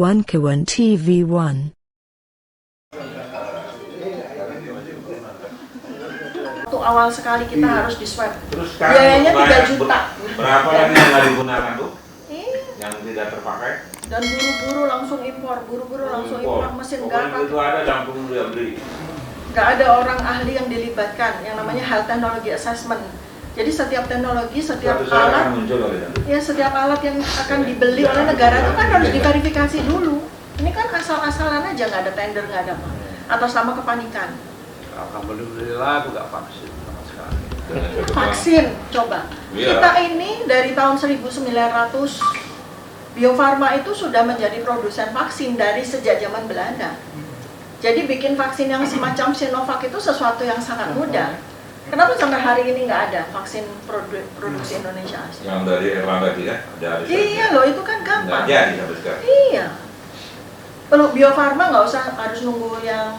1K1 TV1. Waktu awal sekali kita harus di swab. Terus sekarang biayanya 3 juta. Berapa lagi yang nggak digunakan tuh? Iya. Yang tidak terpakai? Dan buru-buru langsung impor, mesin Pokoknya nggak itu ada langsung dia beli. nggak ada orang ahli yang dilibatkan, yang namanya health technology assessment. Jadi setiap teknologi, setiap Suatu saat alat, akan muncul oleh itu. ya setiap alat yang akan dibeli oleh negara itu kan harus diverifikasi dulu. Ini kan asal-asalan aja, nggak ada tender, nggak ada apa. Atas nama kepanikan. Alhamdulillah aku nggak vaksin sama sekali. Vaksin, coba. Iya. Kita ini dari tahun 1900, Bio Farma itu sudah menjadi produsen vaksin dari sejak zaman Belanda. Jadi bikin vaksin yang semacam Sinovac itu sesuatu yang sangat mudah. Kenapa sampai hari ini nggak ada vaksin produksi Indonesia? Yang dari Erlangga ya? Dari Iya loh, itu kan gampang. nggak jadi sampai sekarang. Iya. Kalau Bio Farma nggak usah harus nunggu yang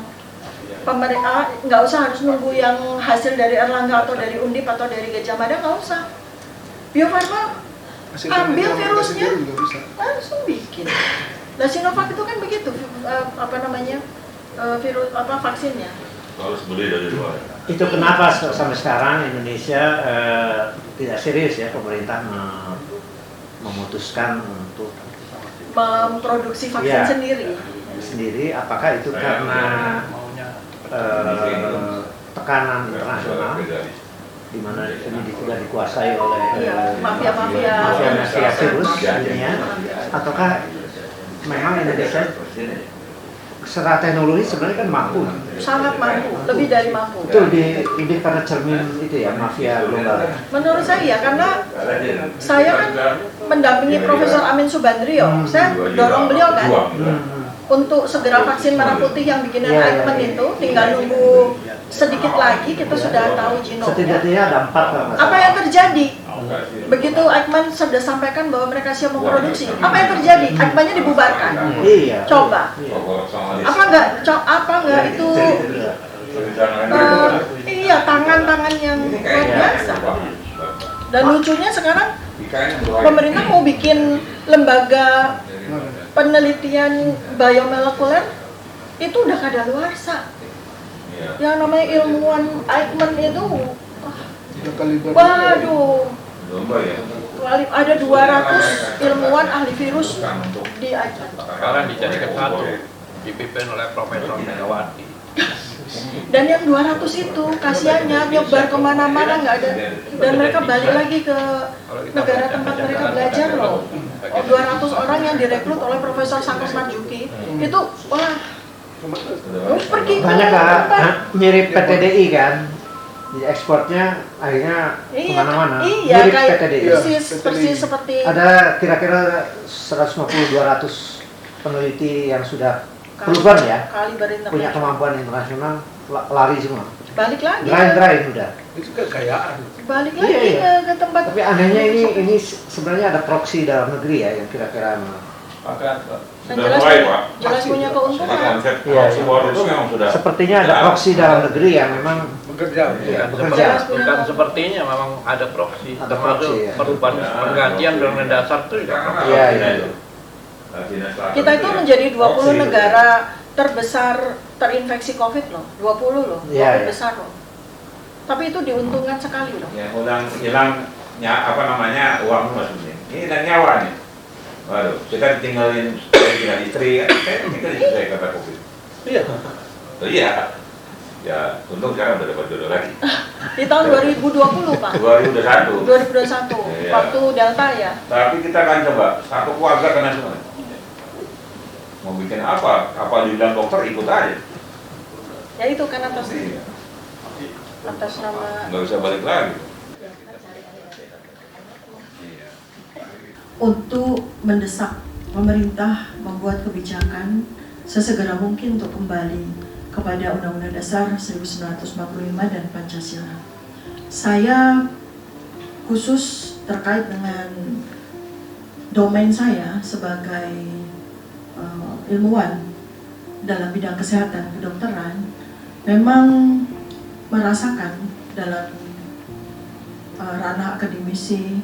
pemerintah, nggak usah harus nunggu yang hasil dari Erlangga atau dari Undip atau dari Gajah Mada, nggak usah. Bio Farma ambil virusnya langsung bikin. Nah Sinovac itu kan begitu, virus vaksinnya. Harus beli dari luar. Itu kenapa sampai sekarang Indonesia tidak serius ya pemerintah memutuskan untuk Memproduksi vaksin sendiri. Apakah itu karena tekanan internasional di mana ini juga dikuasai oleh mafia virus dunia, ataukah memang Indonesia secara teknologi sebenarnya kan mampu? Sangat mampu, lebih dari mampu. Itu lebih karena cermin itu ya, mafia global. Menurut saya, karena saya kan mendampingi Profesor Amin Subandrio, saya dorong beliau kan untuk segera vaksin merah putih yang bikinan Eichmann itu, tinggal nunggu sedikit lagi kita sudah tahu genomnya. Setidaknya ada 4 lah. Apa yang terjadi? Begitu Eichmann sudah sampaikan bahwa mereka siap memproduksi, apa yang terjadi? Eichmann-nya dibubarkan. Iya. Coba. Apa nggak itu? Iya, tangan-tangan yang luar biasa. Dan lucunya sekarang pemerintah mau bikin lembaga penelitian biomolekuler itu udah kadaluarsa. Yang namanya ilmuwan Eichmann itu, waduh, ada 200 ilmuwan ahli virus di Eichmann. Sekarang dijadikan satu, dipimpin oleh Profesor Megawati. Dan yang 200 itu kasihannya nyebar kemana-mana nggak ada, dan mereka balik lagi ke negara tempat mereka belajar loh. 200 orang yang direkrut oleh Profesor Sankes Marzuki itu, wah, pergi banyak mirip PTDI kan, di ekspornya akhirnya kemana-mana. Iya, mirip kayak PTDI. persis seperti Ada kira-kira 150-200 peneliti yang sudah proven ya, punya kemampuan internasional, lari semua. Balik lagi. Drain udah. Itu kekayaan. Balik lagi ke tempat. Tapi anehnya ini sebenarnya ada proksi dalam negeri ya yang kira-kira jelas punya keuntungan. Konsep ekspor itu memang sudah. sepertinya ada proksi dalam negeri yang memang Bekerja. Bukan sepertinya, memang ada proksi. Ada Termasuk proksi, ya. perubahan pergantian undang dasar itu juga proksi. Iya. Kita itu menjadi 20 negara terbesar terinfeksi COVID loh, 20 loh, 20 besar loh. Tapi itu diuntungkan sekali loh. Ya, hilang uang maksudnya. Ini dan nyawa nih. Waduh, kita tinggal istri, tinggal istri kata COVID. Iya. Oh, iya. Ya, untung sekarang udah dapat jodoh lagi. Di tahun 2020 Pak. 2021. 2021, Iya. waktu Delta ya. Tapi kita akan coba satu keluarga kena semua. Mau bikin apa? Apa dibilang dokter ikut aja. Ya itu kan atas nama. Nggak bisa balik lagi. Untuk mendesak pemerintah membuat kebijakan sesegera mungkin untuk kembali kepada Undang-Undang Dasar 1945 dan Pancasila. Saya khusus terkait dengan domain saya sebagai ilmuwan dalam bidang kesehatan kedokteran, memang merasakan dalam ranah akademisi,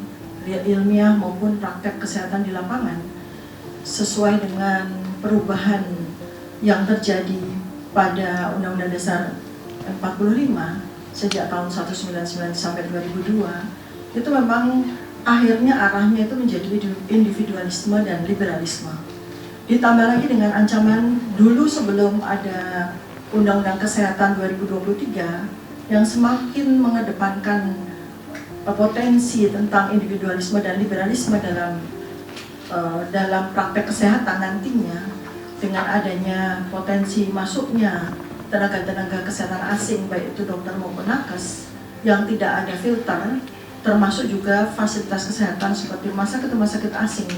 ilmiah maupun praktek kesehatan di lapangan sesuai dengan perubahan yang terjadi pada Undang-Undang Dasar 45 sejak tahun 1999 sampai 2002 itu memang akhirnya arahnya itu menjadi individualisme dan liberalisme. Ditambah lagi dengan ancaman dulu sebelum ada Undang-Undang Kesehatan 2023 yang semakin mengedepankan potensi tentang individualisme dan liberalisme dalam praktek kesehatan nantinya, dengan adanya potensi masuknya tenaga-tenaga kesehatan asing, baik itu dokter maupun nakes, yang tidak ada filter, termasuk juga fasilitas kesehatan seperti rumah sakit asing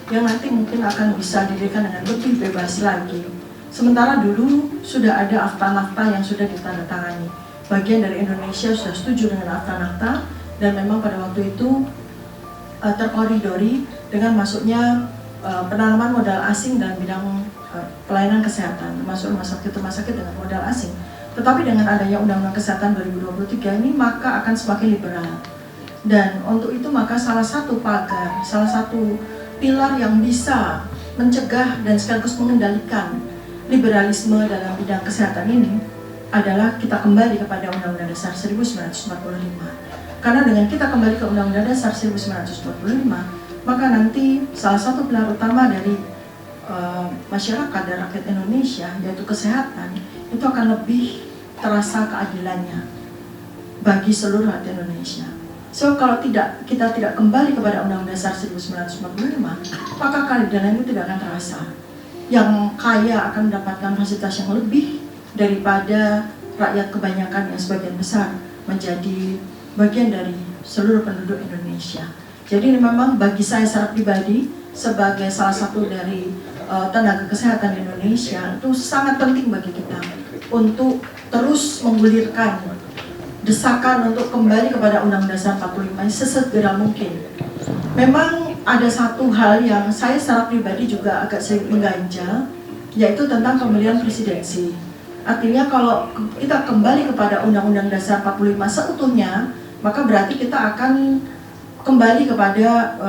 yang nanti mungkin akan bisa didirikan dengan lebih bebas lagi. Sementara dulu sudah ada akta-akta yang sudah ditandatangani. Bagian dari Indonesia sudah setuju dengan akta-akta, dan memang pada waktu itu terkoridori dengan masuknya penanaman modal asing dalam bidang pelayanan kesehatan, termasuk rumah sakit dengan modal asing. Tetapi dengan adanya Undang-Undang Kesehatan 2023 ini maka akan semakin liberal. Dan untuk itu maka salah satu pagar, salah satu pilar yang bisa mencegah dan sekaligus mengendalikan liberalisme dalam bidang kesehatan ini adalah kita kembali kepada Undang-Undang Dasar 1945. Karena dengan kita kembali ke Undang-Undang Dasar 1945, maka nanti salah satu pilar utama dari masyarakat dan rakyat Indonesia, yaitu kesehatan, itu akan lebih terasa keadilannya bagi seluruh rakyat Indonesia. So kalau kita tidak kembali kepada Undang-Undang Dasar 1945, maka keadilan itu tidak akan terasa. Yang kaya akan mendapatkan fasilitas yang lebih daripada rakyat kebanyakan yang sebagian besar menjadi bagian dari seluruh penduduk Indonesia. Jadi ini memang bagi saya secara pribadi sebagai salah satu dari tenaga kesehatan di Indonesia itu sangat penting bagi kita untuk terus menggulirkan desakan untuk kembali kepada Undang-Undang Dasar 45 sesegera mungkin. Memang ada satu hal yang saya secara pribadi juga agak sedikit mengganjal, yaitu tentang pemilihan presidensi. Artinya kalau kita kembali kepada Undang-Undang Dasar 45 seutuhnya, maka berarti kita akan kembali kepada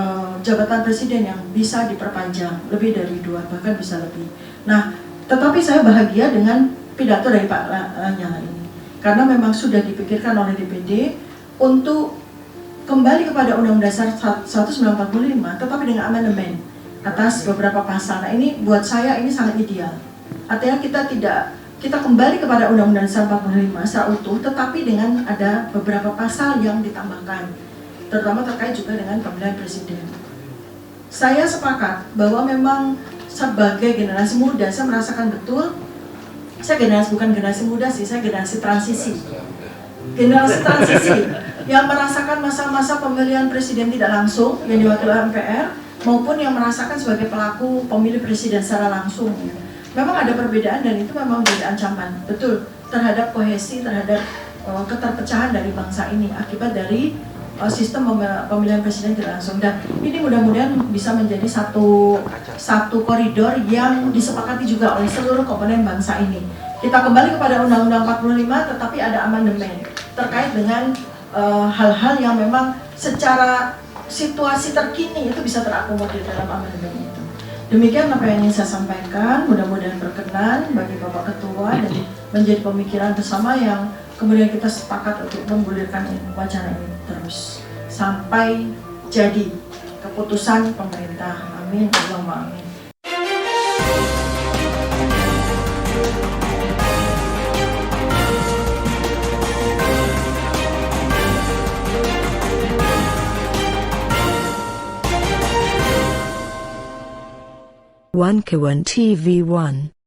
jabatan presiden yang bisa diperpanjang lebih dari 2, bahkan bisa lebih. Nah, tetapi saya bahagia dengan pidato dari Pak Lanyala ini, karena memang sudah dipikirkan oleh DPD untuk kembali kepada Undang-Undang Dasar 1945, tetapi dengan amandemen atas beberapa pasal. Nah, ini buat saya ini sangat ideal. Artinya kita kembali kepada Undang-Undang Dasar 45 secara utuh, tetapi dengan ada beberapa pasal yang ditambahkan, terutama terkait juga dengan pemilihan presiden. Saya sepakat bahwa memang sebagai generasi muda, saya merasakan betul, saya bukan generasi muda sih, saya generasi transisi. Generasi transisi yang merasakan masa-masa pemilihan presiden tidak langsung yang diwakili oleh MPR, maupun yang merasakan sebagai pelaku pemilih presiden secara langsung. Memang ada perbedaan dan itu memang menjadi ancaman, betul, terhadap kohesi, terhadap keterpecahan dari bangsa ini akibat dari sistem pemilihan presiden tidak langsung. Dan ini mudah-mudahan bisa menjadi satu koridor yang disepakati juga oleh seluruh komponen bangsa ini. Kita kembali kepada Undang-Undang 45, tetapi ada amandemen terkait dengan hal-hal yang memang secara situasi terkini itu bisa terakomodir dalam amandemen itu. Demikian apa yang ingin saya sampaikan, mudah-mudahan berkenan bagi Bapak Ketua dan menjadi pemikiran bersama yang kemudian kita sepakat untuk menggulirkan wacana ini terus sampai jadi keputusan pemerintah. Amin, Allahumma amin. One Kawan TV 1